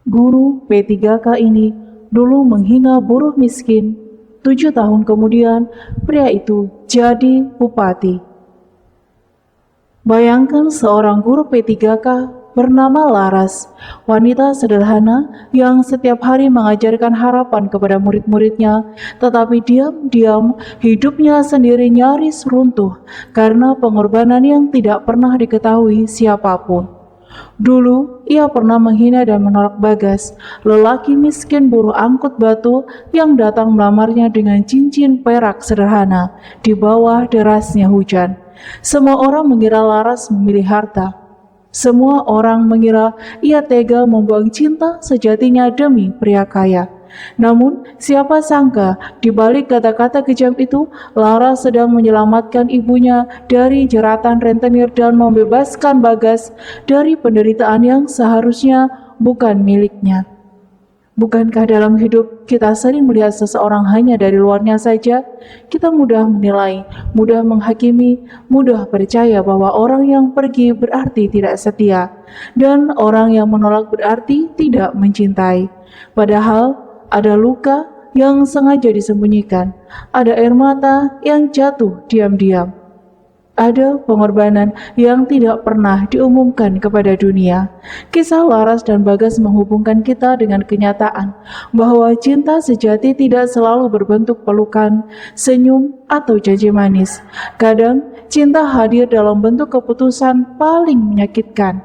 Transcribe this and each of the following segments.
Guru P3K ini dulu menghina buruh miskin. 7 tahun kemudian, pria itu jadi bupati. Bayangkan seorang guru P3K bernama Laras, wanita sederhana yang setiap hari mengajarkan harapan kepada murid-muridnya, tetapi diam-diam hidupnya sendiri nyaris runtuh karena pengorbanan yang tidak pernah diketahui siapapun. Dulu, ia pernah menghina dan menolak Bagas, lelaki miskin buruh angkut batu yang datang melamarnya dengan cincin perak sederhana di bawah derasnya hujan. Semua orang mengira Laras memilih harta. Semua orang mengira ia tega membuang cinta sejatinya demi pria kaya. Namun, siapa sangka di balik kata-kata kejam itu, Laras sedang menyelamatkan ibunya dari jeratan rentenir dan membebaskan Bagas dari penderitaan yang seharusnya bukan miliknya. Bukankah dalam hidup kita sering melihat seseorang hanya dari luarnya saja? Kita mudah menilai, mudah menghakimi, mudah percaya bahwa orang yang pergi berarti tidak setia, dan orang yang menolak berarti tidak mencintai. Padahal, ada luka yang sengaja disembunyikan, ada air mata yang jatuh diam-diam, ada pengorbanan yang tidak pernah diumumkan kepada dunia. Kisah Laras dan Bagas menghubungkan kita dengan kenyataan bahwa cinta sejati tidak selalu berbentuk pelukan, senyum, atau janji manis. Kadang, cinta hadir dalam bentuk keputusan paling menyakitkan,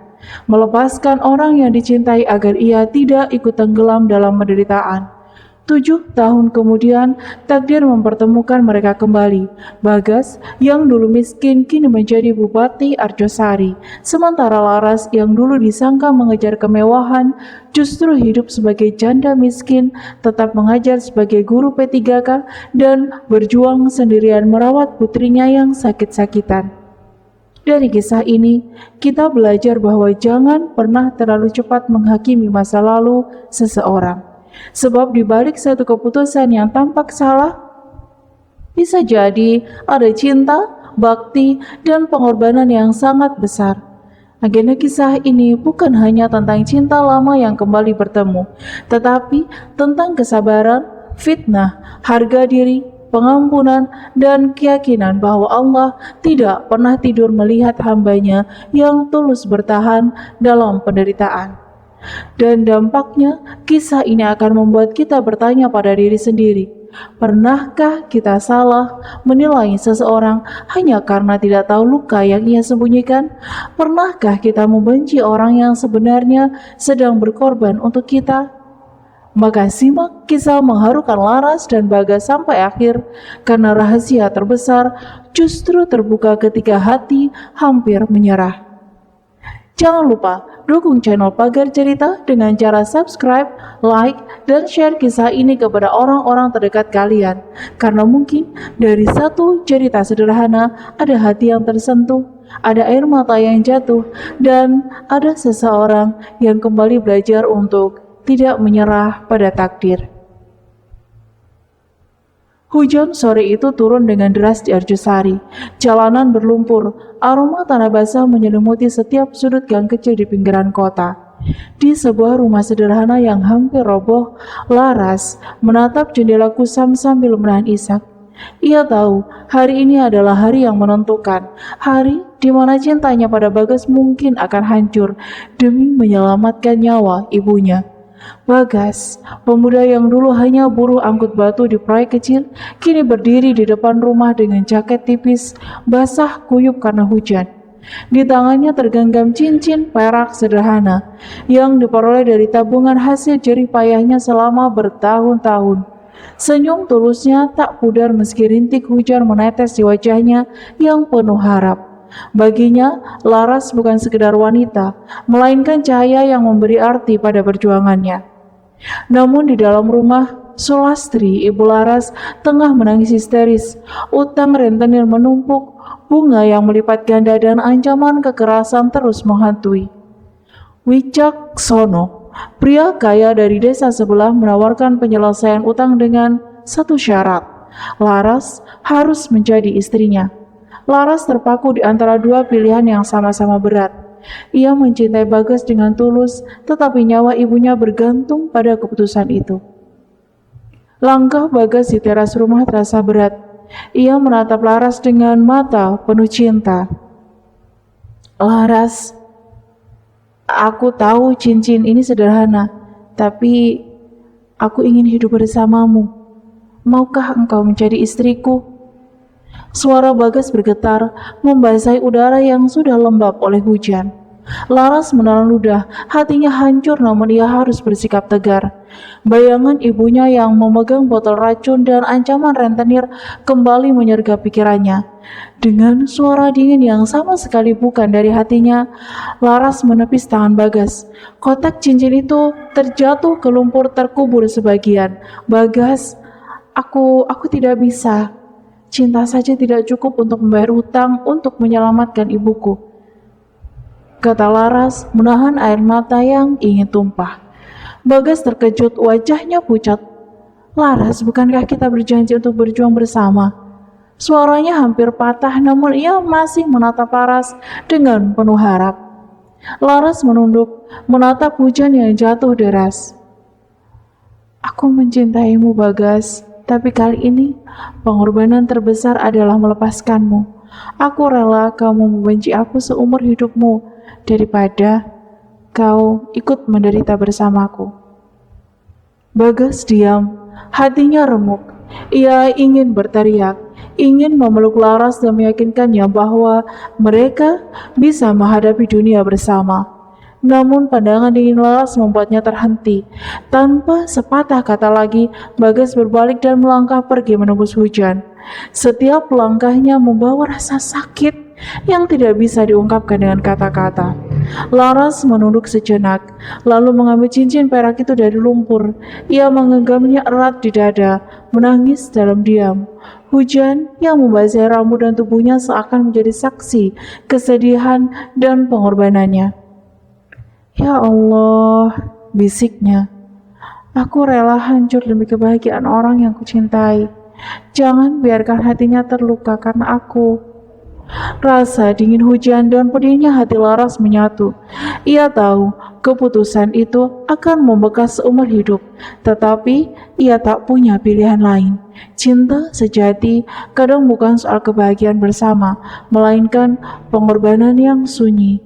melepaskan orang yang dicintai agar ia tidak ikut tenggelam dalam penderitaan. 7 tahun kemudian, takdir mempertemukan mereka kembali. Bagas, yang dulu miskin, kini menjadi Bupati Arjosari. Sementara Laras, yang dulu disangka mengejar kemewahan, justru hidup sebagai janda miskin, tetap mengajar sebagai guru P3K, dan berjuang sendirian merawat putrinya yang sakit-sakitan. Dari kisah ini, kita belajar bahwa jangan pernah terlalu cepat menghakimi masa lalu seseorang. Sebab di balik satu keputusan yang tampak salah, bisa jadi ada cinta, bakti, dan pengorbanan yang sangat besar. Agenda kisah ini bukan hanya tentang cinta lama yang kembali bertemu, tetapi tentang kesabaran, fitnah, harga diri, pengampunan, dan keyakinan bahwa Allah tidak pernah tidur melihat hambanya yang tulus bertahan dalam penderitaan. Dan dampaknya, kisah ini akan membuat kita bertanya pada diri sendiri, pernahkah kita salah menilai seseorang hanya karena tidak tahu luka yang ia sembunyikan? Pernahkah kita membenci orang yang sebenarnya sedang berkorban untuk kita? Maka simak kisah mengharukan Laras dan Bagas sampai akhir, karena rahasia terbesar justru terbuka ketika hati hampir menyerah. Jangan lupa dukung channel Pagar Cerita dengan cara subscribe, like, dan share kisah ini kepada orang-orang terdekat kalian. Karena mungkin dari satu cerita sederhana ada hati yang tersentuh, ada air mata yang jatuh, dan ada seseorang yang kembali belajar untuk tidak menyerah pada takdir. Hujan sore itu turun dengan deras di Arjosari. Jalanan berlumpur, aroma tanah basah menyelimuti setiap sudut gang kecil di pinggiran kota. Di sebuah rumah sederhana yang hampir roboh, Laras menatap jendela kusam sambil menahan isak. Ia tahu hari ini adalah hari yang menentukan, hari di mana cintanya pada Bagas mungkin akan hancur demi menyelamatkan nyawa ibunya. Bagas, pemuda yang dulu hanya buruh angkut batu di proyek kecil, kini berdiri di depan rumah dengan jaket tipis, basah kuyup karena hujan. Di tangannya tergenggam cincin perak sederhana yang diperoleh dari tabungan hasil jerih payahnya selama bertahun-tahun. Senyum tulusnya tak pudar meski rintik hujan menetes di wajahnya yang penuh harap. Baginya, Laras bukan sekedar wanita, melainkan cahaya yang memberi arti pada perjuangannya. Namun di dalam rumah, Sulastri, ibu Laras, tengah menangis histeris. Utang rentenir menumpuk, bunga yang melipat ganda dan ancaman kekerasan terus menghantui. Wicaksono, pria kaya dari desa sebelah, menawarkan penyelesaian utang dengan satu syarat: Laras harus menjadi istrinya. Laras terpaku di antara dua pilihan yang sama-sama berat. Ia mencintai Bagas dengan tulus, tetapi nyawa ibunya bergantung pada keputusan itu. Langkah Bagas di teras rumah terasa berat. Ia menatap Laras dengan mata penuh cinta. Laras, aku tahu cincin ini sederhana, tapi aku ingin hidup bersamamu. Maukah engkau menjadi istriku? Suara Bagas bergetar, membasahi udara yang sudah lembab oleh hujan. Laras menelan ludah, hatinya hancur namun ia harus bersikap tegar. Bayangan ibunya yang memegang botol racun dan ancaman rentenir kembali menyergap pikirannya. Dengan suara dingin yang sama sekali bukan dari hatinya, Laras menepis tangan Bagas. Kotak cincin itu terjatuh ke lumpur terkubur sebagian. Bagas, aku tidak bisa. Cinta saja tidak cukup untuk membayar hutang untuk menyelamatkan ibuku, kata Laras menahan air mata yang ingin tumpah. Bagas terkejut, wajahnya pucat. Laras, bukankah kita berjanji untuk berjuang bersama? Suaranya hampir patah namun ia masih menatap Laras dengan penuh harap. Laras menunduk, menatap hujan yang jatuh deras. Aku mencintaimu, Bagas. Tapi kali ini, pengorbanan terbesar adalah melepaskanmu. Aku rela kamu membenci aku seumur hidupmu daripada kau ikut menderita bersamaku. Bagas diam, hatinya remuk. Ia ingin berteriak, ingin memeluk Laras dan meyakinkannya bahwa mereka bisa menghadapi dunia bersama. Namun pandangan dingin Laras membuatnya terhenti. Tanpa sepatah kata lagi, Bagas berbalik dan melangkah pergi menembus hujan. Setiap langkahnya membawa rasa sakit yang tidak bisa diungkapkan dengan kata-kata. Laras menunduk sejenak, lalu mengambil cincin perak itu dari lumpur. Ia menggenggamnya erat di dada, menangis dalam diam. Hujan yang membasahi rambut dan tubuhnya seakan menjadi saksi kesedihan dan pengorbanannya. Ya Allah, bisiknya, aku rela hancur demi kebahagiaan orang yang kucintai. Jangan biarkan hatinya terluka karena aku. Rasa dingin hujan dan pedihnya hati Laras menyatu. Ia tahu keputusan itu akan membekas seumur hidup, tetapi ia tak punya pilihan lain. Cinta sejati kadang bukan soal kebahagiaan bersama, melainkan pengorbanan yang sunyi.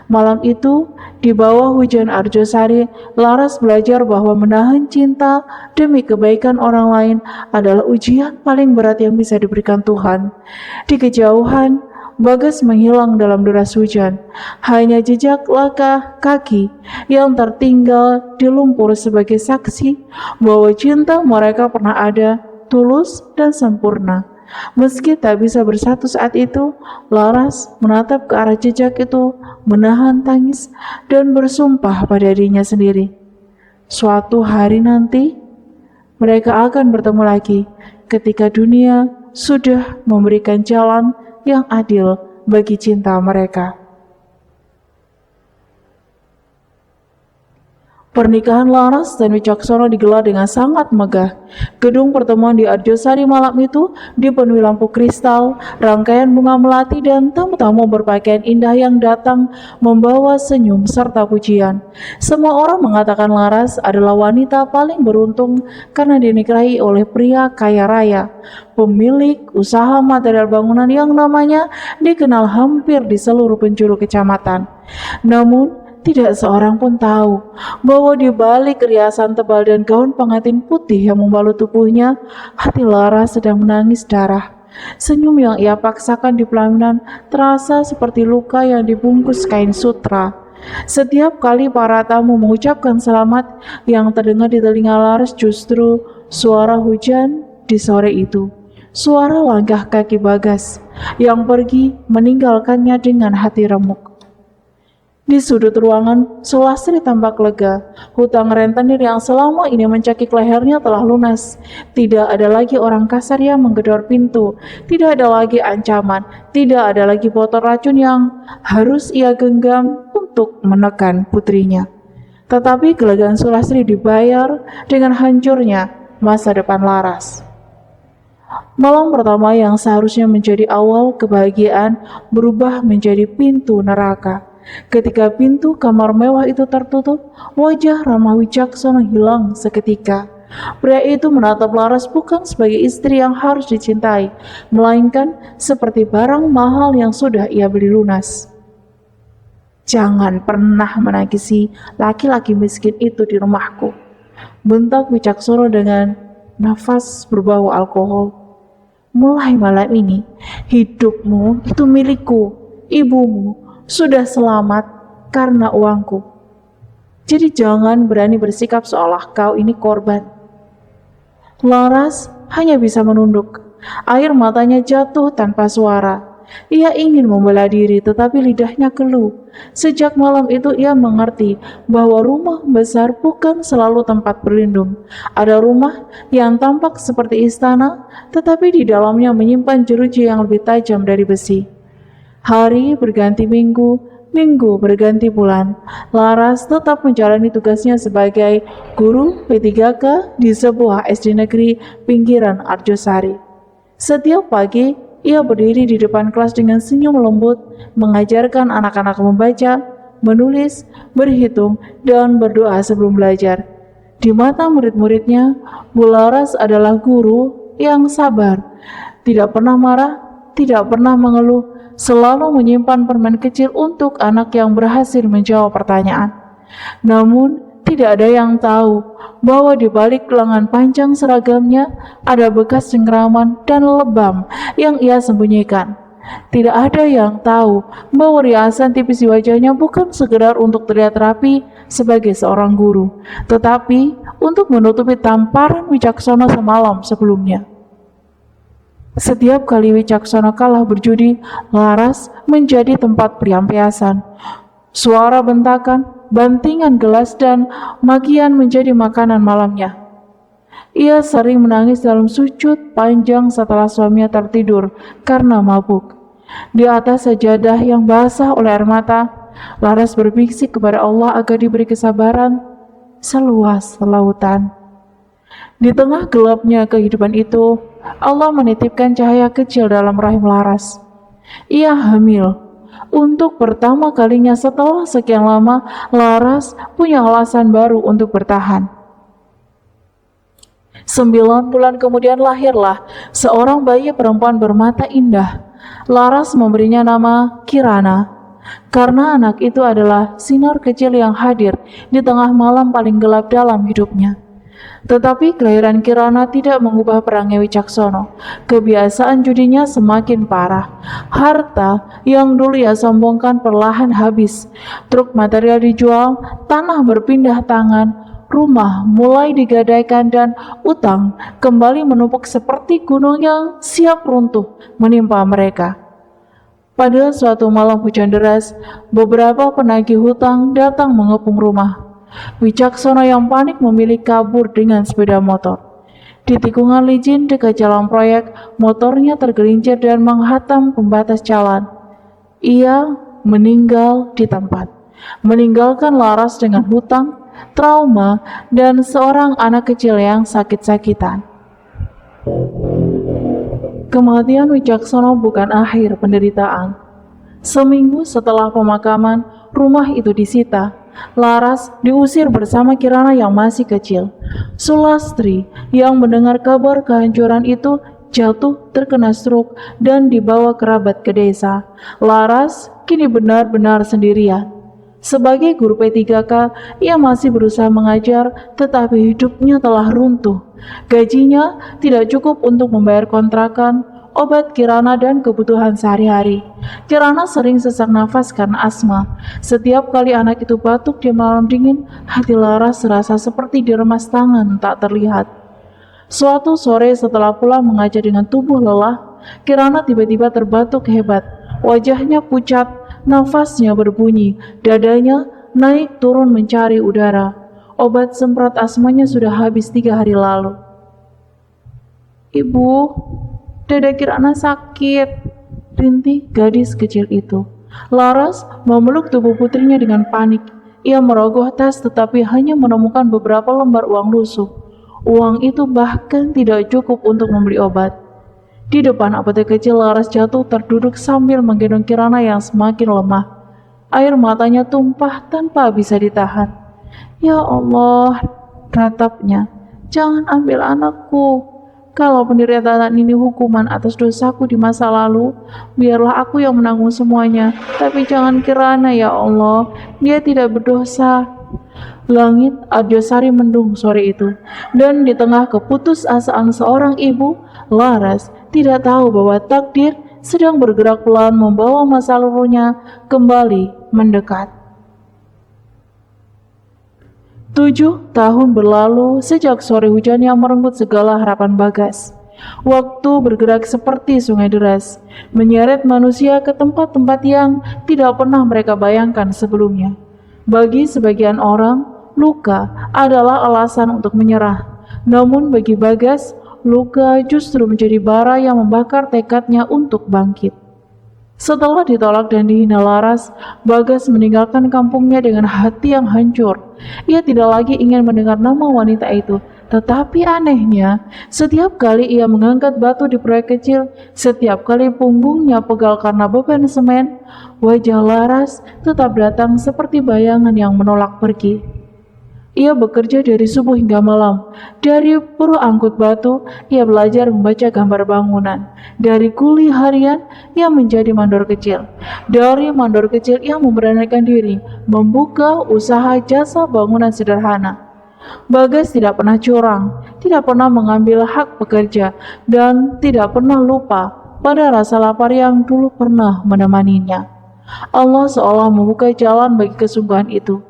Malam itu, di bawah hujan Arjosari, Laras belajar bahwa menahan cinta demi kebaikan orang lain adalah ujian paling berat yang bisa diberikan Tuhan. Di kejauhan, Bagas menghilang dalam deras hujan. Hanya jejak langkah kaki yang tertinggal di lumpur sebagai saksi bahwa cinta mereka pernah ada, tulus dan sempurna. Meski tak bisa bersatu saat itu, Laras menatap ke arah jejak itu, menahan tangis dan bersumpah pada dirinya sendiri. Suatu hari nanti, mereka akan bertemu lagi ketika dunia sudah memberikan jalan yang adil bagi cinta mereka. Pernikahan Laras dan Wicaksono digelar dengan sangat megah. Gedung pertemuan di Arjosari malam itu dipenuhi lampu kristal, rangkaian bunga melati dan tamu-tamu berpakaian indah yang datang membawa senyum serta pujian. Semua orang mengatakan Laras adalah wanita paling beruntung karena dinikahi oleh pria kaya raya, pemilik usaha material bangunan yang namanya dikenal hampir di seluruh penjuru kecamatan. Namun, tidak seorang pun tahu bahwa di balik riasan tebal dan gaun pengantin putih yang membalut tubuhnya, hati Laras sedang menangis darah. Senyum yang ia paksakan di pelaminan terasa seperti luka yang dibungkus kain sutra. Setiap kali para tamu mengucapkan selamat, yang terdengar di telinga Laras justru suara hujan di sore itu. Suara langkah kaki Bagas yang pergi meninggalkannya dengan hati remuk. Di sudut ruangan, Sulastri tampak lega. Hutang rentenir yang selama ini mencekik lehernya telah lunas. Tidak ada lagi orang kasar yang menggedor pintu. Tidak ada lagi ancaman. Tidak ada lagi botol racun yang harus ia genggam untuk menekan putrinya. Tetapi kelegaan Sulastri dibayar dengan hancurnya masa depan Laras. Malam pertama yang seharusnya menjadi awal kebahagiaan berubah menjadi pintu neraka. Ketika pintu kamar mewah itu tertutup, wajah ramah Wicaksono hilang seketika. Pria itu menatap Laras bukan sebagai istri yang harus dicintai, melainkan seperti barang mahal yang sudah ia beli lunas. "Jangan pernah menangisi laki-laki miskin itu di rumahku," bentak Wicaksono dengan nafas berbau alkohol. "Mulai malam ini, hidupmu itu milikku. Ibumu sudah selamat karena uangku. Jadi jangan berani bersikap seolah kau ini korban." Laras hanya bisa menunduk. Air matanya jatuh tanpa suara. Ia ingin membela diri, tetapi lidahnya keluh. Sejak malam itu ia mengerti bahwa rumah besar bukan selalu tempat berlindung. Ada rumah yang tampak seperti istana, tetapi di dalamnya menyimpan jeruji yang lebih tajam dari besi. Hari berganti minggu, minggu berganti bulan. Laras tetap menjalani tugasnya sebagai guru P3K di sebuah SD negeri pinggiran Arjosari. Setiap pagi, ia berdiri di depan kelas dengan senyum lembut, mengajarkan anak-anak membaca, menulis, berhitung, dan berdoa sebelum belajar. Di mata murid-muridnya, Bu Laras adalah guru yang sabar, tidak pernah marah, tidak pernah mengeluh, selalu menyimpan permen kecil untuk anak yang berhasil menjawab pertanyaan. Namun, tidak ada yang tahu bahwa di balik lengan panjang seragamnya ada bekas cengkraman dan lebam yang ia sembunyikan. Tidak ada yang tahu bahwa riasan tipis di wajahnya bukan sekedar untuk terlihat rapi sebagai seorang guru, tetapi untuk menutupi tamparan Wicaksono semalam sebelumnya. Setiap kali Wicaksono kalah berjudi, Laras menjadi tempat pelampiasan. Suara bentakan, bantingan gelas, dan makian menjadi makanan malamnya. Ia sering menangis dalam sujud panjang setelah suaminya tertidur karena mabuk. Di atas sajadah yang basah oleh air mata, Laras berbisik kepada Allah agar diberi kesabaran seluas lautan. Di tengah gelapnya kehidupan itu, Allah menitipkan cahaya kecil dalam rahim Laras. Ia hamil. Untuk pertama kalinya setelah sekian lama, Laras punya alasan baru untuk bertahan. 9 bulan kemudian lahirlah seorang bayi perempuan bermata indah. Laras memberinya nama Kirana, karena anak itu adalah sinar kecil yang hadir di tengah malam paling gelap dalam hidupnya. Tetapi kelahiran Kirana tidak mengubah perangnya Wicaksono. Kebiasaan judinya semakin parah. Harta yang dulu ia sombongkan perlahan habis. Truk material dijual, tanah berpindah tangan, rumah mulai digadaikan, dan utang kembali menumpuk seperti gunung yang siap runtuh menimpa mereka. Pada suatu malam hujan deras, beberapa penagih hutang datang mengepung rumah. Wicaksono yang panik memilih kabur dengan sepeda motor. Di tikungan licin dekat jalan proyek, motornya tergelincir dan menghantam pembatas jalan. Ia meninggal di tempat, meninggalkan Laras dengan hutang, trauma, dan seorang anak kecil yang sakit-sakitan. Kematian Wicaksono bukan akhir penderitaan. Seminggu setelah pemakaman, rumah itu disita. Laras diusir bersama Kirana yang masih kecil. Sulastri yang mendengar kabar kehancuran itu jatuh terkena stroke dan dibawa kerabat ke desa. Laras kini benar-benar sendirian. Sebagai guru P3K, ia masih berusaha mengajar, tetapi hidupnya telah runtuh. Gajinya tidak cukup untuk membayar kontrakan, obat Kirana, dan kebutuhan sehari-hari. Kirana sering sesak nafas karena asma. Setiap kali anak itu batuk di malam dingin, hati Laras serasa seperti diremas tangan tak terlihat. Suatu sore setelah pulang mengajar dengan tubuh lelah, Kirana tiba-tiba terbatuk hebat. Wajahnya pucat, nafasnya berbunyi, dadanya naik turun mencari udara. Obat semprot asmanya sudah habis 3 hari lalu. "Ibu, dada Kirana sakit," rintih gadis kecil itu. Laras memeluk tubuh putrinya dengan panik. Ia merogoh tas tetapi hanya menemukan beberapa lembar uang lusuh. Uang itu bahkan tidak cukup untuk membeli obat. Di depan apotek kecil, Laras jatuh terduduk sambil menggendong Kirana yang semakin lemah. Air matanya tumpah tanpa bisa ditahan. Ya Allah, ratapnya, jangan ambil anakku. Kalau penderitaan ini hukuman atas dosaku di masa lalu, biarlah aku yang menanggung semuanya. Tapi jangan kirana ya Allah, dia tidak berdosa. Langit Arjosari mendung sore itu, dan di tengah keputusasaan seorang ibu, Laras tidak tahu bahwa takdir sedang bergerak pelan membawa masa lalunya kembali mendekat. 7 tahun berlalu sejak sore hujan yang merenggut segala harapan Bagas. Waktu bergerak seperti sungai deras, menyeret manusia ke tempat-tempat yang tidak pernah mereka bayangkan sebelumnya. Bagi sebagian orang, luka adalah alasan untuk menyerah. Namun bagi Bagas, luka justru menjadi bara yang membakar tekadnya untuk bangkit. Setelah ditolak dan dihina Laras, Bagas meninggalkan kampungnya dengan hati yang hancur. Ia tidak lagi ingin mendengar nama wanita itu. Tetapi anehnya, setiap kali ia mengangkat batu di proyek kecil, setiap kali punggungnya pegal karena beban semen, wajah Laras tetap datang seperti bayangan yang menolak pergi. Ia bekerja dari subuh hingga malam. Dari buruh angkut batu, ia belajar membaca gambar bangunan. Dari kuli harian, ia menjadi mandor kecil. Dari mandor kecil, ia memberanikan diri membuka usaha jasa bangunan sederhana. Bagas tidak pernah curang, tidak pernah mengambil hak pekerja, dan tidak pernah lupa pada rasa lapar yang dulu pernah menemaninya. Allah seolah membuka jalan bagi kesungguhan itu.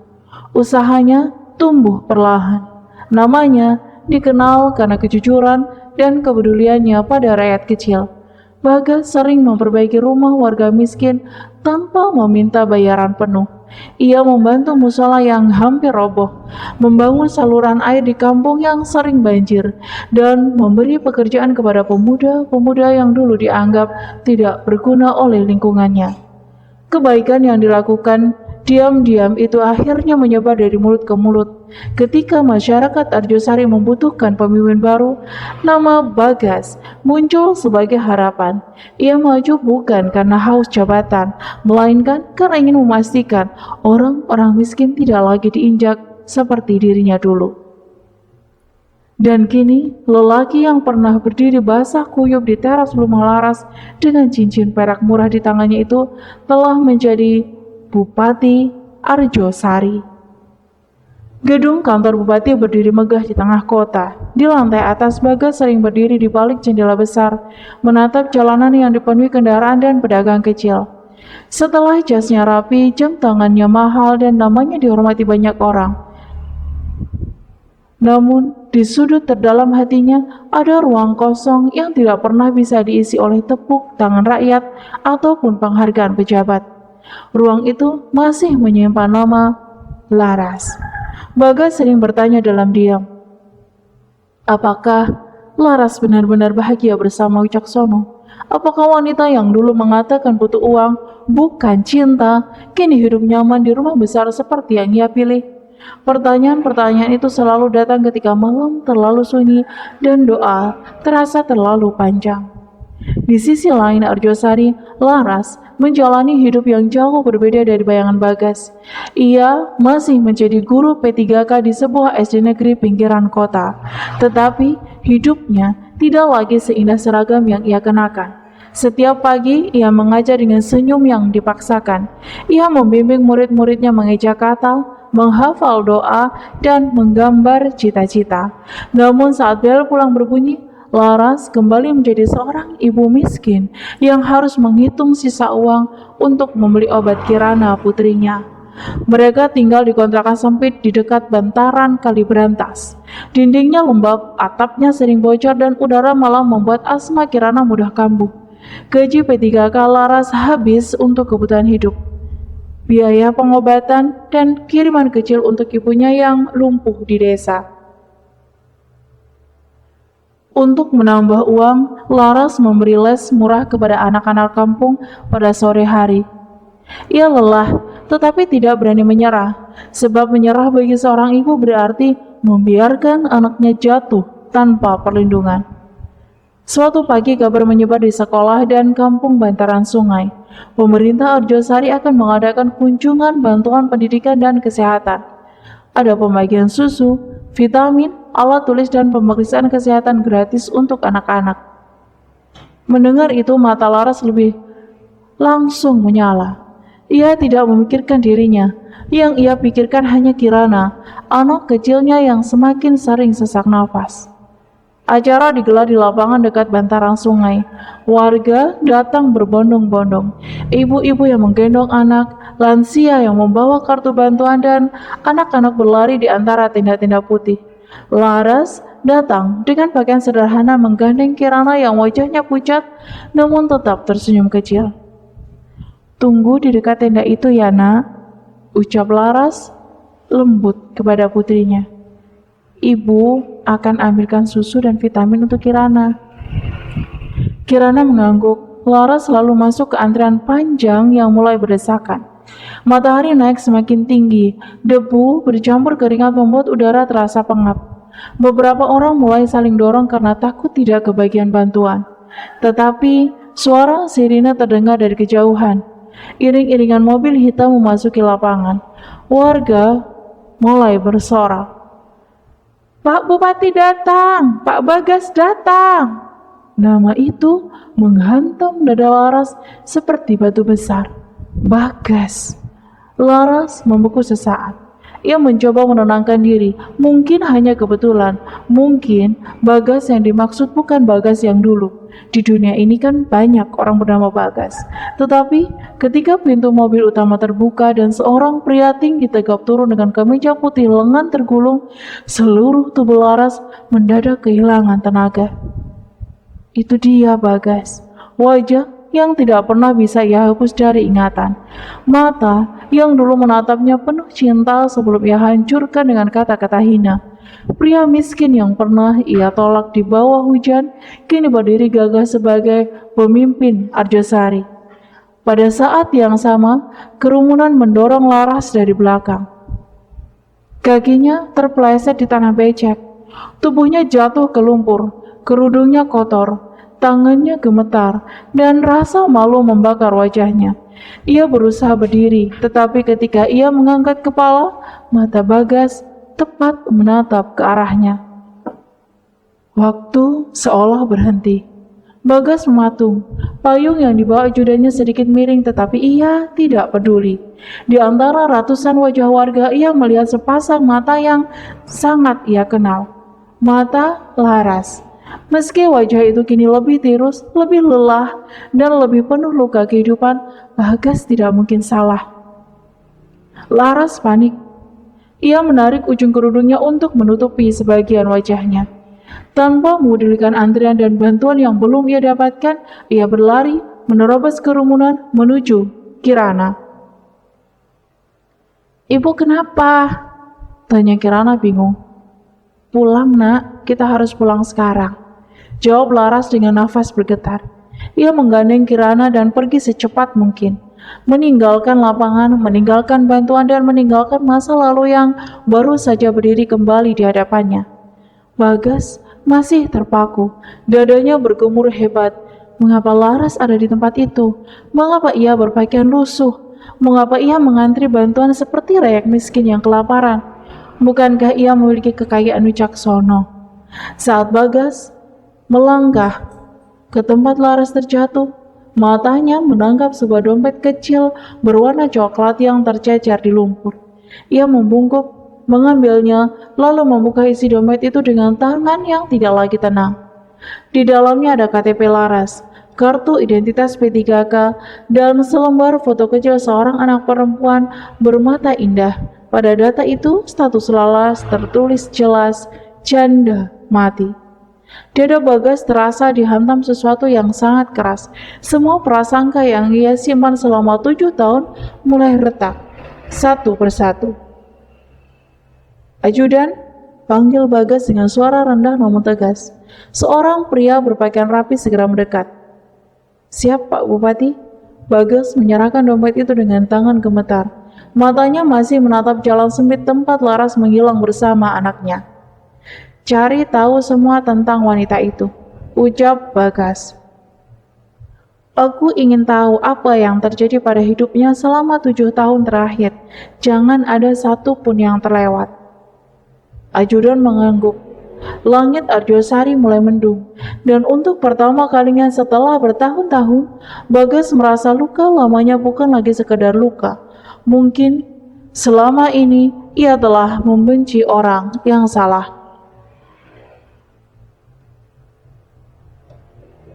Usahanya tumbuh perlahan. Namanya dikenal karena kejujuran dan kepeduliannya pada rakyat kecil. Bagas sering memperbaiki rumah warga miskin tanpa meminta bayaran penuh. Ia membantu musola yang hampir roboh, membangun saluran air di kampung yang sering banjir, dan memberi pekerjaan kepada pemuda-pemuda yang dulu dianggap tidak berguna oleh lingkungannya. Kebaikan yang dilakukan diam-diam itu akhirnya menyebar dari mulut ke mulut. Ketika masyarakat Arjosari membutuhkan pemimpin baru, nama Bagas muncul sebagai harapan. Ia maju bukan karena haus jabatan, melainkan karena ingin memastikan orang-orang miskin tidak lagi diinjak seperti dirinya dulu. Dan kini, lelaki yang pernah berdiri basah kuyup di teras rumah Laras dengan cincin perak murah di tangannya itu telah menjadi Bupati Arjosari. Gedung kantor bupati berdiri megah di tengah kota. Di lantai atas, Bagas sering berdiri di balik jendela besar, menatap jalanan yang dipenuhi kendaraan dan pedagang kecil. Setelah jasnya rapi, jam tangannya mahal, dan namanya dihormati banyak orang. Namun, di sudut terdalam hatinya ada ruang kosong yang tidak pernah bisa diisi oleh tepuk tangan rakyat ataupun penghargaan pejabat. Ruang itu masih menyimpan nama Laras. Bagas sering bertanya dalam diam, apakah Laras benar-benar bahagia bersama Wicaksono? Apakah wanita yang dulu mengatakan butuh uang, bukan cinta, kini hidup nyaman di rumah besar seperti yang ia pilih? Pertanyaan-pertanyaan itu selalu datang ketika malam terlalu sunyi dan doa terasa terlalu panjang. Di sisi lain Arjosari, Laras menjalani hidup yang jauh berbeda dari bayangan Bagas. Ia masih menjadi guru P3K di sebuah SD negeri pinggiran kota, tetapi hidupnya tidak lagi seindah seragam yang ia kenakan. Setiap pagi, ia mengajar dengan senyum yang dipaksakan. Ia membimbing murid-muridnya mengeja kata, menghafal doa, dan menggambar cita-cita. Namun saat bel pulang berbunyi, Laras kembali menjadi seorang ibu miskin yang harus menghitung sisa uang untuk membeli obat kirana putrinya. Mereka tinggal di kontrakan sempit di dekat bantaran kali berantas. Dindingnya lembab, atapnya sering bocor, dan udara malam membuat asma Kirana mudah kambuh. Gaji P3K Laras habis untuk kebutuhan hidup, biaya pengobatan, dan kiriman kecil untuk ibunya yang lumpuh di desa. Untuk menambah uang, Laras memberi les murah kepada anak-anak kampung pada sore hari. Ia lelah, tetapi tidak berani menyerah, sebab menyerah bagi seorang ibu berarti membiarkan anaknya jatuh tanpa perlindungan. Suatu pagi kabar menyebar di sekolah dan kampung bantaran sungai. Pemerintah Arjosari akan mengadakan kunjungan bantuan pendidikan dan kesehatan. Ada pembagian susu, vitamin, alat tulis dan pemeriksaan kesehatan gratis untuk anak-anak. Mendengar itu mata Laras lebih langsung menyala. Ia tidak memikirkan dirinya. Yang ia pikirkan hanya Kirana, anak kecilnya yang semakin sering sesak nafas. Acara digelar di lapangan dekat bantaran sungai. Warga datang berbondong-bondong. Ibu-ibu yang menggendong anak, lansia yang membawa kartu bantuan, dan anak-anak berlari di antara tenda-tenda putih. Laras datang dengan pakaian sederhana menggandeng Kirana yang wajahnya pucat namun tetap tersenyum kecil. "Tunggu di dekat tenda itu ya nak," ucap Laras lembut kepada putrinya. "Ibu akan ambilkan susu dan vitamin untuk Kirana." Kirana mengangguk. Laras selalu masuk ke antrian panjang yang mulai berdesakan. Matahari naik semakin tinggi. Debu bercampur keringat membuat udara terasa pengap. Beberapa orang mulai saling dorong karena takut tidak kebagian bantuan. Tetapi suara sirine terdengar dari kejauhan. Iring-iringan mobil hitam memasuki lapangan. Warga mulai bersorak. "Pak Bupati datang! Pak Bagas datang!" Nama itu menghantam dada Laras seperti batu besar. Bagas. Laras membeku sesaat. Ia mencoba menenangkan diri. Mungkin hanya kebetulan. Mungkin Bagas yang dimaksud bukan Bagas yang dulu. Di dunia ini kan banyak orang bernama Bagas. Tetapi ketika pintu mobil utama terbuka dan seorang pria tinggi tegap turun dengan kemeja putih lengan tergulung, seluruh tubuh Laras mendadak kehilangan tenaga. Itu dia Bagas. Wajah yang tidak pernah bisa ia hapus dari ingatan. Mata yang dulu menatapnya penuh cinta sebelum ia hancurkan dengan kata-kata hina. Pria miskin yang pernah ia tolak di bawah hujan, kini berdiri gagah sebagai pemimpin Arjosari. Pada saat yang sama, kerumunan mendorong Laras dari belakang. Kakinya terpeleset di tanah becek. Tubuhnya jatuh ke lumpur, kerudungnya kotor, tangannya gemetar, dan rasa malu membakar wajahnya. Ia berusaha berdiri, tetapi ketika ia mengangkat kepala, mata Bagas tepat menatap ke arahnya. Waktu seolah berhenti. Bagas mematung. Payung yang dibawa ajudannya sedikit miring, tetapi ia tidak peduli. Di antara ratusan wajah warga, ia melihat sepasang mata yang sangat ia kenal. Mata Laras. Meski wajah itu kini lebih tirus, lebih lelah, dan lebih penuh luka kehidupan, Bagas tidak mungkin salah. Laras panik. Ia menarik ujung kerudungnya untuk menutupi sebagian wajahnya. Tanpa memedulikan antrian dan bantuan yang belum ia dapatkan, ia berlari menerobos kerumunan menuju Kirana. "Ibu kenapa?" tanya Kirana bingung. "Pulang nak, kita harus pulang sekarang," jawab Laras dengan nafas bergetar. Ia menggandeng Kirana dan pergi secepat mungkin, meninggalkan lapangan, meninggalkan bantuan, dan meninggalkan masa lalu yang baru saja berdiri kembali di hadapannya. Bagas masih terpaku, dadanya bergemur hebat. Mengapa Laras ada di tempat itu? Mengapa ia berpakaian lusuh? Mengapa ia mengantri bantuan seperti rakyat miskin yang kelaparan? Bukankah ia memiliki kekayaan wicaksono? Saat Bagas melangkah ke tempat Laras terjatuh, matanya menangkap sebuah dompet kecil berwarna coklat yang tercecer di lumpur. Ia membungkuk, mengambilnya, lalu membuka isi dompet itu dengan tangan yang tidak lagi tenang. Di dalamnya ada KTP Laras, kartu identitas P3K, dan selembar foto kecil seorang anak perempuan bermata indah. Pada data itu, status Laras tertulis jelas, janda mati. Dada Bagas terasa dihantam sesuatu yang sangat keras. Semua prasangka yang ia simpan selama 7 tahun mulai retak, satu persatu. "Ajudan," panggil Bagas dengan suara rendah namun tegas. Seorang pria berpakaian rapi segera mendekat. "Siap Pak Bupati." Bagas menyerahkan dompet itu dengan tangan gemetar. Matanya masih menatap jalan sempit tempat Laras menghilang bersama anaknya. "Cari tahu semua tentang wanita itu." ucap Bagas. Aku ingin tahu apa yang terjadi pada hidupnya selama 7 tahun terakhir. Jangan ada satu pun yang terlewat. Ajudan mengangguk. Langit Arjosari mulai mendung, dan untuk pertama kalinya setelah bertahun-tahun, Bagas merasa luka lamanya bukan lagi sekedar luka. Mungkin selama ini ia telah membenci orang yang salah.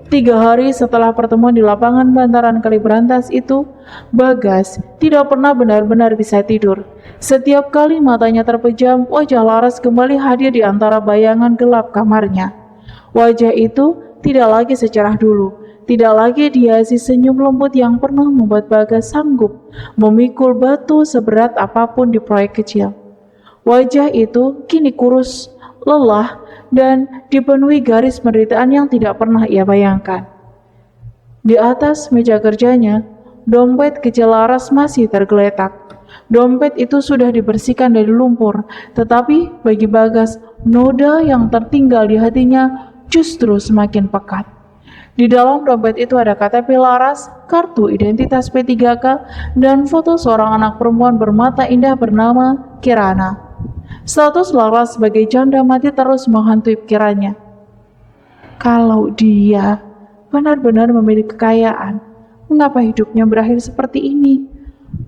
3 hari setelah pertemuan di lapangan bantaran Kaliberantas itu, Bagas tidak pernah benar-benar bisa tidur. Setiap kali matanya terpejam, wajah Laras kembali hadir di antara bayangan gelap kamarnya. Wajah itu tidak lagi secerah dulu, tidak lagi dihiasi senyum lembut yang pernah membuat Bagas sanggup memikul batu seberat apapun di proyek kecil. Wajah itu kini kurus, lelah, dan dipenuhi garis penderitaan yang tidak pernah ia bayangkan. Di atas meja kerjanya, dompet kecil Laras masih tergeletak. Dompet itu sudah dibersihkan dari lumpur, tetapi bagi Bagas, noda yang tertinggal di hatinya justru semakin pekat. Di dalam dompet itu ada KTP Laras, kartu identitas P3K, dan foto seorang anak perempuan bermata indah bernama Kirana. Status Laras sebagai janda mati terus menghantui pikirannya. Kalau dia benar-benar memiliki kekayaan, mengapa hidupnya berakhir seperti ini?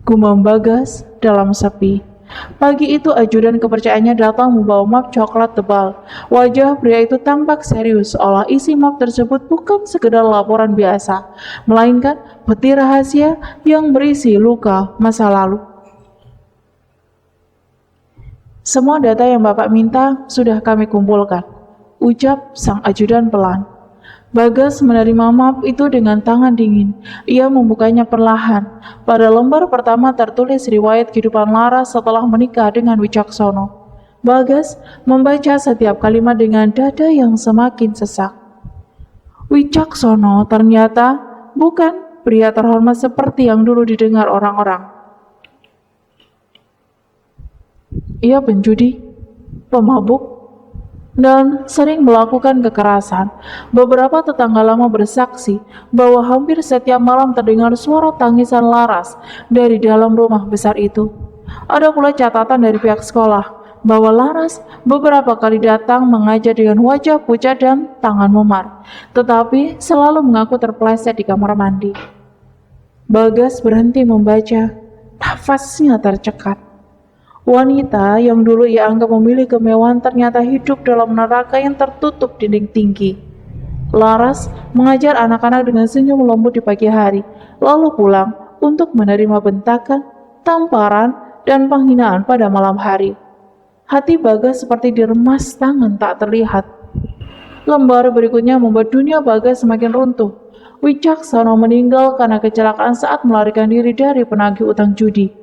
Gumam Bagas dalam sepi. Pagi itu ajudan kepercayaannya datang membawa map coklat tebal. Wajah pria itu tampak serius, seolah isi map tersebut bukan sekedar laporan biasa, melainkan peti rahasia yang berisi luka masa lalu. Semua data yang Bapak minta sudah kami kumpulkan, ucap sang ajudan pelan. Bagas menerima map itu dengan tangan dingin. Ia membukanya perlahan. Pada lembar pertama tertulis riwayat kehidupan Laras setelah menikah dengan Wicaksono. Bagas membaca setiap kalimat dengan dada yang semakin sesak. Wicaksono ternyata bukan pria terhormat seperti yang dulu didengar orang-orang. Ia penjudi, pemabuk, dan sering melakukan kekerasan. Beberapa tetangga lama bersaksi bahwa hampir setiap malam terdengar suara tangisan Laras dari dalam rumah besar itu. Ada pula catatan dari pihak sekolah bahwa Laras beberapa kali datang mengajar dengan wajah pucat dan tangan memar, tetapi selalu mengaku terpeleset di kamar mandi. Bagas berhenti membaca, nafasnya tercekat. Wanita yang dulu ia anggap memiliki kemewahan ternyata hidup dalam neraka yang tertutup dinding tinggi. Laras mengajar anak-anak dengan senyum lembut di pagi hari, lalu pulang untuk menerima bentakan, tamparan, dan penghinaan pada malam hari. Hati Bagas seperti diremas tangan tak terlihat. Lembar berikutnya membuat dunia Bagas semakin runtuh. Wicaksono meninggal karena kecelakaan saat melarikan diri dari penagih utang judi.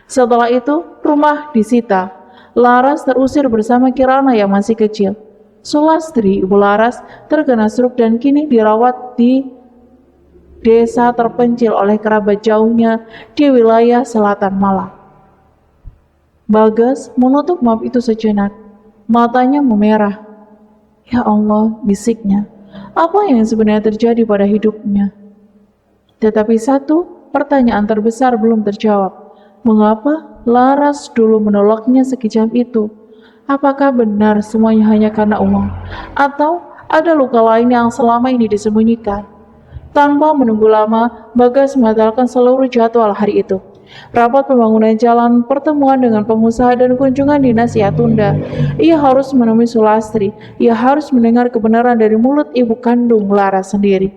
Setelah itu, rumah disita. Laras terusir bersama Kirana yang masih kecil. Sulastri, ibu Laras, terkena stroke dan kini dirawat di desa terpencil oleh kerabat jauhnya di wilayah selatan Malang. Bagas menutup map itu sejenak. Matanya memerah. Ya Allah, bisiknya. Apa yang sebenarnya terjadi pada hidupnya? Tetapi satu pertanyaan terbesar belum terjawab. Mengapa Laras dulu menolaknya sekejam itu? Apakah benar semuanya hanya karena uang? Atau ada luka lain yang selama ini disembunyikan? Tanpa menunggu lama, Bagas membatalkan seluruh jadwal hari itu. Rapat pembangunan jalan, pertemuan dengan pengusaha, dan kunjungan dinas ia tunda. Ia harus menemui Sulastri. Ia harus mendengar kebenaran dari mulut ibu kandung Laras sendiri.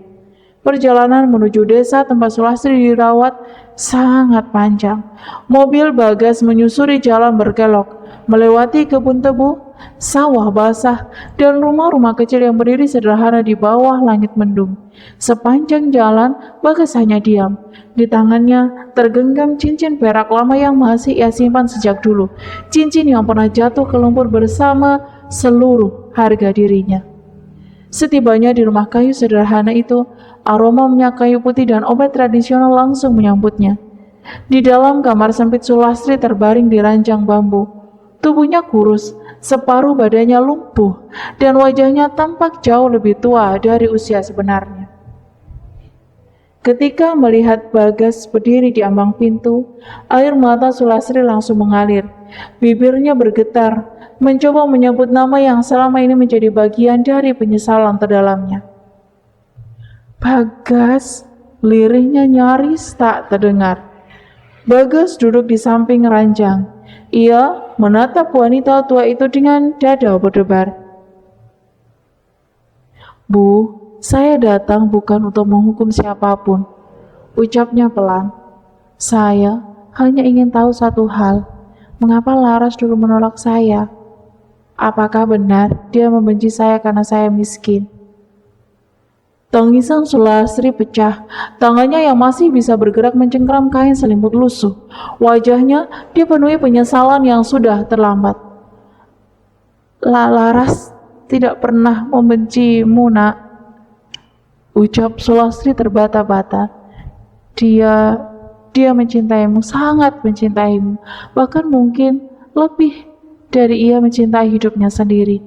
Perjalanan menuju desa tempat Sulastri dirawat sangat panjang. Mobil Bagas menyusuri jalan berkelok, melewati kebun tebu, sawah basah, dan rumah-rumah kecil yang berdiri sederhana di bawah langit mendung. Sepanjang jalan, Bagas hanya diam. Di tangannya tergenggam cincin perak lama yang masih ia simpan sejak dulu. Cincin yang pernah jatuh ke lumpur bersama seluruh harga dirinya. Setibanya di rumah kayu sederhana itu, aroma minyak kayu putih dan obat tradisional langsung menyambutnya. Di dalam kamar sempit Sulastri terbaring di ranjang bambu. Tubuhnya kurus, separuh badannya lumpuh, dan wajahnya tampak jauh lebih tua dari usia sebenarnya. Ketika melihat Bagas berdiri di ambang pintu, air mata Sulastri langsung mengalir. Bibirnya bergetar, mencoba menyebut nama yang selama ini menjadi bagian dari penyesalan terdalamnya. Bagas, lirihnya nyaris tak terdengar. Bagas duduk di samping ranjang. Ia menatap wanita tua itu dengan dada berdebar. Bu, saya datang bukan untuk menghukum siapapun, ucapnya pelan. Saya hanya ingin tahu satu hal, mengapa Laras dulu menolak saya? Apakah benar dia membenci saya karena saya miskin? Tangisan Sulastri pecah, tangannya yang masih bisa bergerak mencengkram kain selimut lusuh. Wajahnya dipenuhi penyesalan yang sudah terlambat. Laras tidak pernah membencimu, nak, ucap Sulastri terbata-bata. Dia mencintaimu, sangat mencintaimu, bahkan mungkin lebih dari ia mencintai hidupnya sendiri.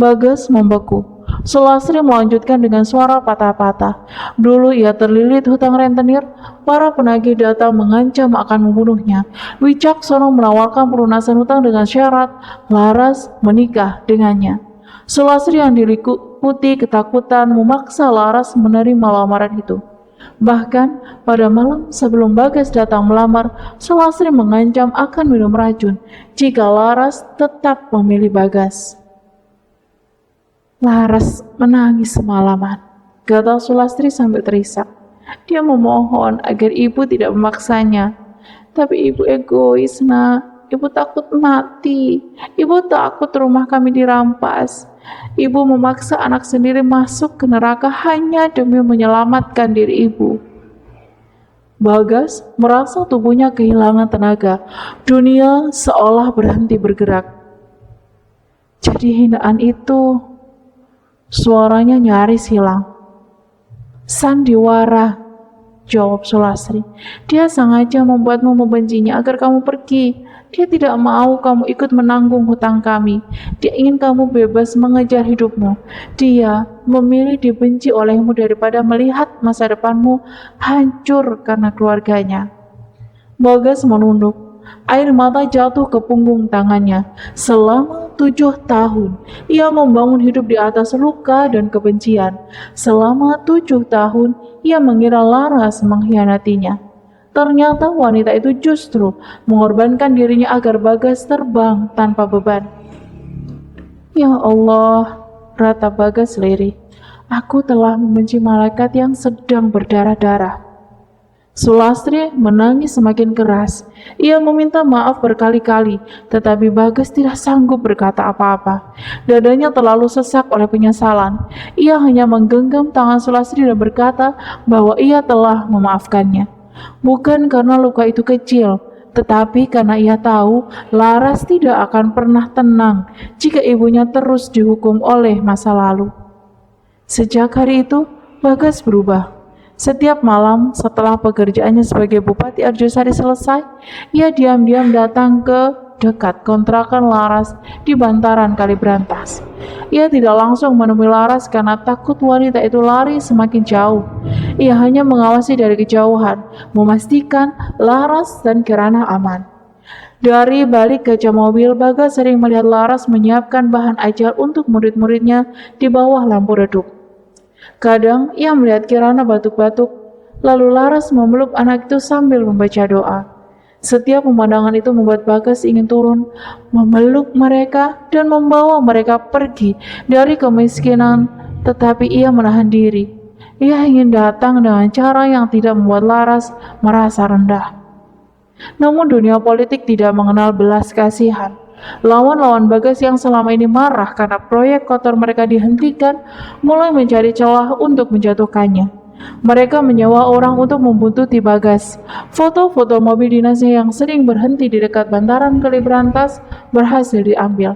Bagas membeku. Sulastri melanjutkan dengan suara patah-patah. Dulu ia terlilit hutang rentenir, para penagih datang mengancam akan membunuhnya. Wicaksono menawarkan pelunasan hutang dengan syarat Laras menikah dengannya. Sulastri yang diliputi ketakutan memaksa Laras menerima lamaran itu. Bahkan pada malam sebelum Bagas datang melamar, Sulastri mengancam akan minum racun jika Laras tetap memilih Bagas. Laras menangis semalaman, kata Sulastri sambil terisak. Dia memohon agar ibu tidak memaksanya. Tapi ibu egois, nak. Ibu takut mati. Ibu takut rumah kami dirampas. Ibu memaksa anak sendiri masuk ke neraka hanya demi menyelamatkan diri ibu. Bagas merasa tubuhnya kehilangan tenaga. Dunia seolah berhenti bergerak. Jadi hinaan itu, suaranya nyaris hilang. Sandiwara, jawab Sulastri. Dia sengaja membuatmu membencinya agar kamu pergi. Dia tidak mau kamu ikut menanggung hutang kami. Dia ingin kamu bebas mengejar hidupmu. Dia memilih dibenci olehmu daripada melihat masa depanmu hancur karena keluarganya. Bagas menunduk. Air mata jatuh ke punggung tangannya. Selama 7 tahun, ia membangun hidup di atas luka dan kebencian. Selama 7 tahun, ia mengira Laras mengkhianatinya. Ternyata wanita itu justru mengorbankan dirinya agar Bagas terbang tanpa beban. Ya Allah, ratap Bagas lirih. Aku telah membenci malaikat yang sedang berdarah-darah. Sulastri menangis semakin keras. Ia meminta maaf berkali-kali, tetapi Bagas tidak sanggup berkata apa-apa. Dadanya terlalu sesak oleh penyesalan. Ia hanya menggenggam tangan Sulastri dan berkata bahwa ia telah memaafkannya. Bukan karena luka itu kecil, tetapi karena ia tahu Laras tidak akan pernah tenang jika ibunya terus dihukum oleh masa lalu. Sejak hari itu, Bagas berubah. Setiap malam setelah pekerjaannya sebagai Bupati Arjosari selesai, ia diam-diam datang ke dekat kontrakan Laras di bantaran Kalibrantas. Ia tidak langsung menemui Laras karena takut wanita itu lari semakin jauh. Ia hanya mengawasi dari kejauhan, memastikan Laras dan Kirana aman. Dari balik kaca mobil, Bagas sering melihat Laras menyiapkan bahan ajar untuk murid-muridnya di bawah lampu redup. Kadang ia melihat Kirana batuk-batuk, lalu Laras memeluk anak itu sambil membaca doa. Setiap pemandangan itu membuat Bagas ingin turun, memeluk mereka dan membawa mereka pergi dari kemiskinan, tetapi ia menahan diri. Ia ingin datang dengan cara yang tidak membuat Laras merasa rendah. Namun dunia politik tidak mengenal belas kasihan. Lawan-lawan Bagas yang selama ini marah karena proyek kotor mereka dihentikan, mulai mencari celah untuk menjatuhkannya. Mereka menyewa orang untuk membuntuti Bagas. Foto-foto mobil dinasnya yang sering berhenti di dekat bantaran Kalibrantas berhasil diambil.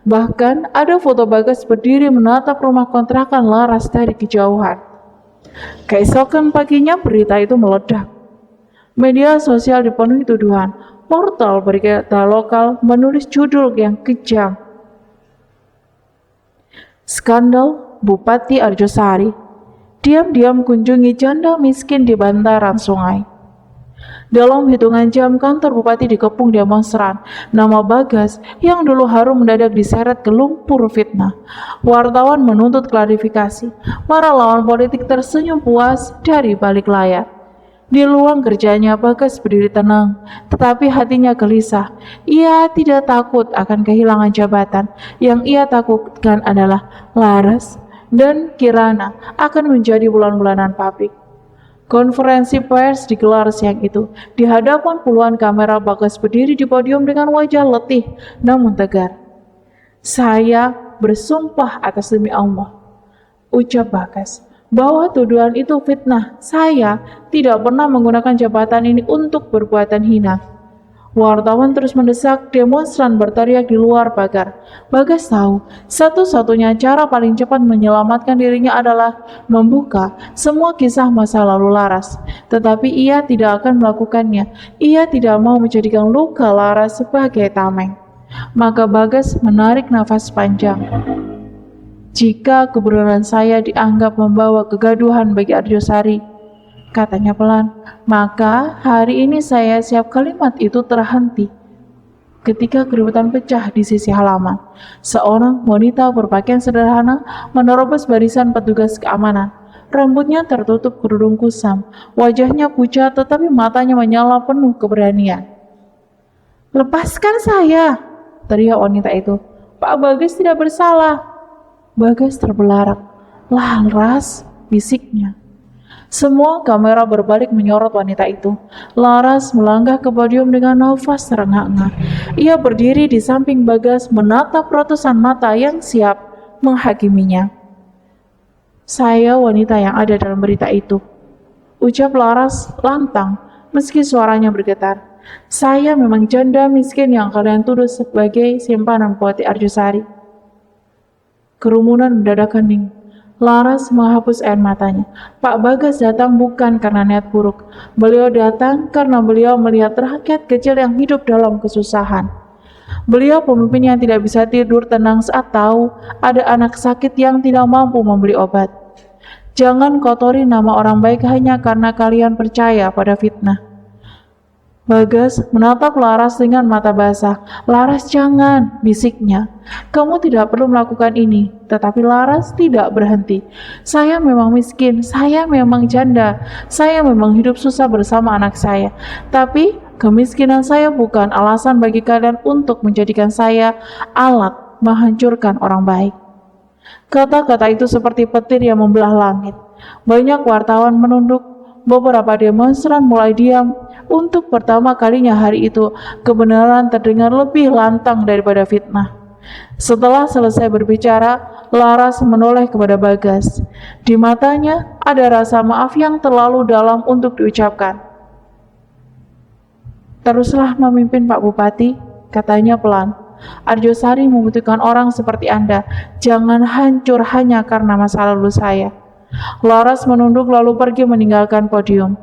Bahkan ada foto Bagas berdiri menatap rumah kontrakan Laras dari kejauhan. Keesokan paginya berita itu meledak. Media sosial dipenuhi tuduhan. Portal berita lokal menulis judul yang kejam. Skandal Bupati Arjosari. Diam-diam kunjungi janda miskin di bantaran sungai. Dalam hitungan jam, kantor bupati dikepung demonstran. Nama Bagas yang dulu harum mendadak diseret ke lumpur fitnah. Wartawan menuntut klarifikasi. Para lawan politik tersenyum puas dari balik layar. Di ruang kerjanya, Bagas berdiri tenang, tetapi hatinya gelisah. Ia tidak takut akan kehilangan jabatan. Yang ia takutkan adalah Laras dan Kirana akan menjadi bulan-bulanan pabrik. Konferensi pers digelar siang itu. Di hadapan puluhan kamera, Bagas berdiri di podium dengan wajah letih namun tegar. Saya bersumpah atas demi Allah, ucap Bagas, bahwa tuduhan itu fitnah. Saya tidak pernah menggunakan jabatan ini untuk perbuatan hina. Wartawan terus mendesak, demonstran berteriak di luar pagar. Bagas tahu, satu-satunya cara paling cepat menyelamatkan dirinya adalah membuka semua kisah masa lalu Laras. Tetapi ia tidak akan melakukannya. Ia tidak mau menjadikan luka Laras sebagai tameng. Maka Bagas menarik nafas panjang. Jika kebenaran saya dianggap membawa kegaduhan bagi Arjosari, katanya pelan, maka hari ini saya siap kalimat itu terhenti. Ketika keributan pecah di sisi halaman, seorang wanita berpakaian sederhana menerobos barisan petugas keamanan. Rambutnya tertutup kerudung kusam, wajahnya pucat tetapi matanya menyala penuh keberanian. "Lepaskan saya!" teriak wanita itu. "Pak Bagas tidak bersalah." Bagas terbelarak. "Laras," bisiknya. Semua kamera berbalik menyorot wanita itu. Laras melangkah ke podium dengan nafas terengah-engah. Ia berdiri di samping Bagas, menatap ratusan mata yang siap menghakiminya. "Saya wanita yang ada dalam berita itu," ucap Laras lantang meski suaranya bergetar. "Saya memang janda miskin yang kalian tuduh sebagai simpanan Bupati Arjosari." Kerumunan mendadak hening. Laras menghapus air matanya. Pak Bagas datang bukan karena niat buruk. Beliau datang karena beliau melihat rakyat kecil yang hidup dalam kesusahan. Beliau pemimpin yang tidak bisa tidur tenang saat tahu ada anak sakit yang tidak mampu membeli obat. Jangan kotori nama orang baik hanya karena kalian percaya pada fitnah. Bagas menatap Laras dengan mata basah. "Laras, jangan," bisiknya. "Kamu tidak perlu melakukan ini." Tetapi Laras tidak berhenti. "Saya memang miskin, saya memang janda, saya memang hidup susah bersama anak saya. Tapi kemiskinan saya bukan alasan bagi kalian untuk menjadikan saya alat menghancurkan orang baik." Kata-kata itu seperti petir yang membelah langit. Banyak wartawan menunduk. Beberapa demonstran mulai diam. Untuk pertama kalinya hari itu, kebenaran terdengar lebih lantang daripada fitnah. Setelah selesai berbicara, Laras menoleh kepada Bagas. Di matanya ada rasa maaf yang terlalu dalam untuk diucapkan. "Teruslah memimpin Pak Bupati," katanya pelan. "Arjosari membutuhkan orang seperti Anda. Jangan hancur hanya karena masa lalu saya." Laras menunduk lalu pergi meninggalkan podium.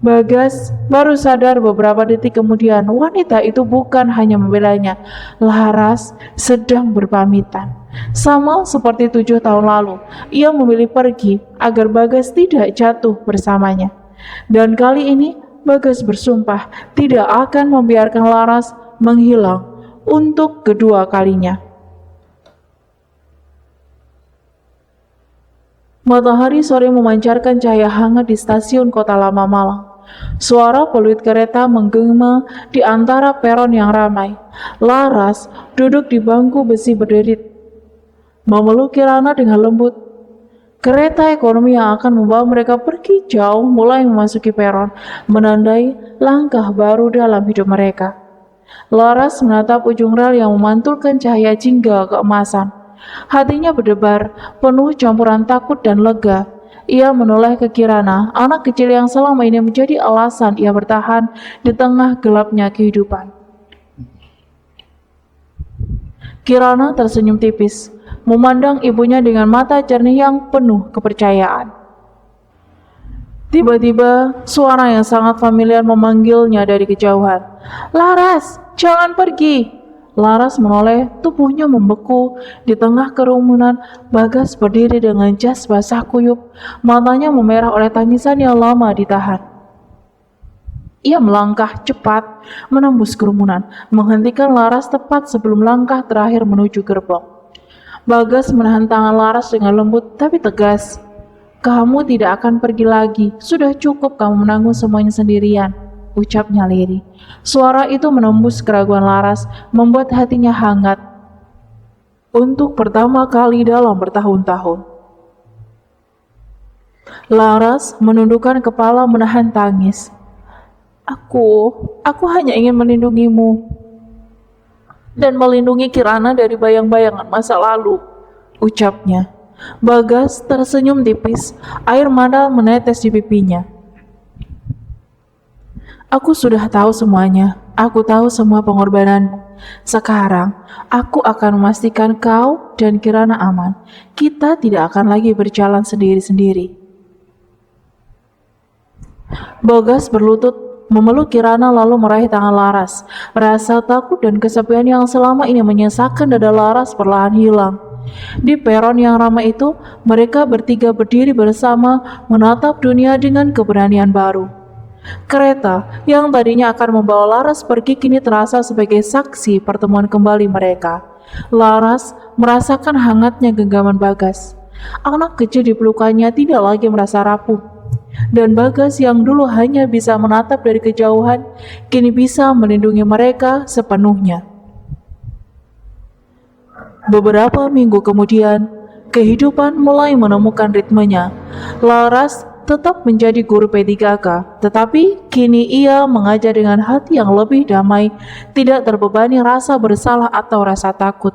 Bagas baru sadar beberapa detik kemudian wanita itu bukan hanya membelanya. Laras sedang berpamitan. Sama seperti 7 tahun lalu, ia memilih pergi agar Bagas tidak jatuh bersamanya. Dan kali ini Bagas bersumpah tidak akan membiarkan Laras menghilang untuk kedua kalinya. Matahari sore memancarkan cahaya hangat di stasiun Kota Lama Malang. Suara peluit kereta menggema di antara peron yang ramai. Laras duduk di bangku besi berderit, memeluk Kirana dengan lembut. Kereta ekonomi yang akan membawa mereka pergi jauh mulai memasuki peron, menandai langkah baru dalam hidup mereka. Laras menatap ujung rel yang memantulkan cahaya jingga keemasan. Hatinya berdebar, penuh campuran takut dan lega. Ia menoleh ke Kirana, anak kecil yang selama ini menjadi alasan ia bertahan di tengah gelapnya kehidupan. Kirana tersenyum tipis, memandang ibunya dengan mata jernih yang penuh kepercayaan. Tiba-tiba, suara yang sangat familiar memanggilnya dari kejauhan. "Laras, jangan pergi!" Laras menoleh, tubuhnya membeku. Di tengah kerumunan, Bagas berdiri dengan jas basah kuyup, matanya memerah oleh tangisan yang lama ditahan. Ia melangkah cepat, menembus kerumunan, menghentikan Laras tepat sebelum langkah terakhir menuju gerbang. Bagas menahan tangan Laras dengan lembut tapi tegas. "Kamu tidak akan pergi lagi, sudah cukup kamu menanggung semuanya sendirian," ucapnya lirih. Suara itu menembus keraguan Laras, membuat hatinya hangat. Untuk pertama kali dalam bertahun-tahun, Laras menundukkan kepala menahan tangis. Aku hanya ingin melindungimu dan melindungi Kirana dari bayang-bayangan masa lalu," ucapnya. Bagas tersenyum tipis, air mata menetes di pipinya. "Aku sudah tahu semuanya. Aku tahu semua pengorbananmu. Sekarang, aku akan memastikan kau dan Kirana aman. Kita tidak akan lagi berjalan sendiri-sendiri." Bagas berlutut, memeluk Kirana lalu meraih tangan Laras. Rasa takut dan kesepian yang selama ini menyesakkan dada Laras perlahan hilang. Di peron yang ramai itu, mereka bertiga berdiri bersama, menatap dunia dengan keberanian baru. Kereta yang tadinya akan membawa Laras pergi kini terasa sebagai saksi pertemuan kembali mereka. Laras merasakan hangatnya genggaman Bagas. Anak kecil di pelukannya tidak lagi merasa rapuh. Dan Bagas yang dulu hanya bisa menatap dari kejauhan, kini bisa melindungi mereka sepenuhnya. Beberapa minggu kemudian, kehidupan mulai menemukan ritmenya. Laras tetap menjadi guru P3K, tetapi kini ia mengajar dengan hati yang lebih damai, tidak terbebani rasa bersalah atau rasa takut.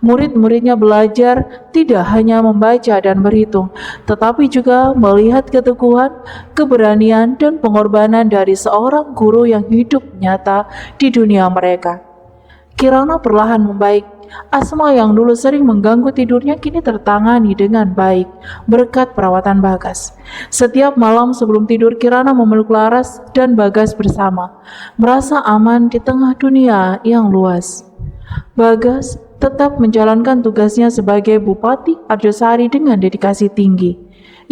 Murid-muridnya belajar tidak hanya membaca dan berhitung, tetapi juga melihat keteguhan, keberanian, dan pengorbanan dari seorang guru yang hidup nyata di dunia mereka. Kirana perlahan membaik. Asma yang dulu sering mengganggu tidurnya kini tertangani dengan baik berkat perawatan Bagas. Setiap malam sebelum tidur, Kirana memeluk Laras dan Bagas bersama, merasa aman di tengah dunia yang luas. Bagas tetap menjalankan tugasnya sebagai Bupati Arjosari dengan dedikasi tinggi.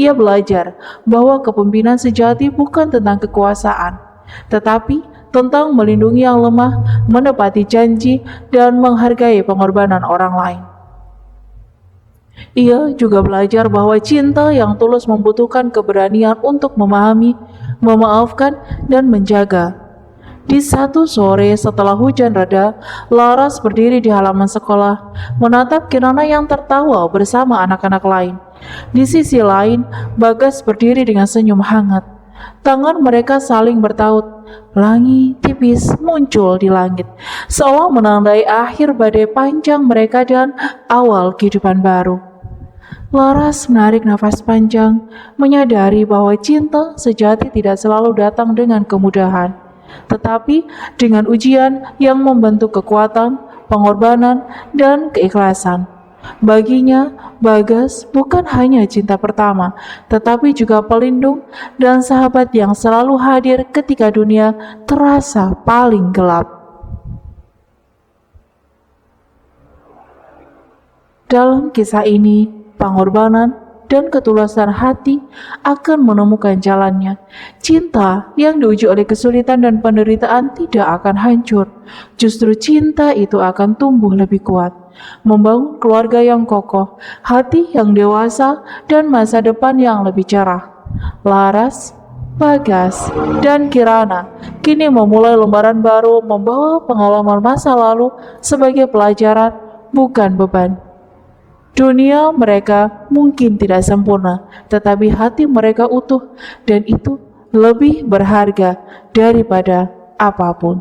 Ia belajar bahwa kepemimpinan sejati bukan tentang kekuasaan, tetapi tentang melindungi yang lemah, menepati janji, dan menghargai pengorbanan orang lain. Ia juga belajar bahwa cinta yang tulus membutuhkan keberanian untuk memahami, memaafkan, dan menjaga. Di satu sore setelah hujan reda, Laras berdiri di halaman sekolah, menatap Kirana yang tertawa bersama anak-anak lain. Di sisi lain, Bagas berdiri dengan senyum hangat. Tangan mereka saling bertaut. Pelangi tipis muncul di langit, seolah menandai akhir badai panjang mereka dan awal kehidupan baru. Laras menarik nafas panjang, menyadari bahwa cinta sejati tidak selalu datang dengan kemudahan, tetapi dengan ujian yang membentuk kekuatan, pengorbanan, dan keikhlasan. Baginya, Bagas bukan hanya cinta pertama, tetapi juga pelindung dan sahabat yang selalu hadir ketika dunia terasa paling gelap. Dalam kisah ini, pengorbanan dan ketulusan hati akan menemukan jalannya. Cinta yang diuji oleh kesulitan dan penderitaan tidak akan hancur. Justru cinta itu akan tumbuh lebih kuat, membangun keluarga yang kokoh, hati yang dewasa, dan masa depan yang lebih cerah. Laras, Bagas, dan Kirana kini memulai lembaran baru, membawa pengalaman masa lalu sebagai pelajaran, bukan beban. Dunia mereka mungkin tidak sempurna, tetapi hati mereka utuh, dan itu lebih berharga daripada apapun.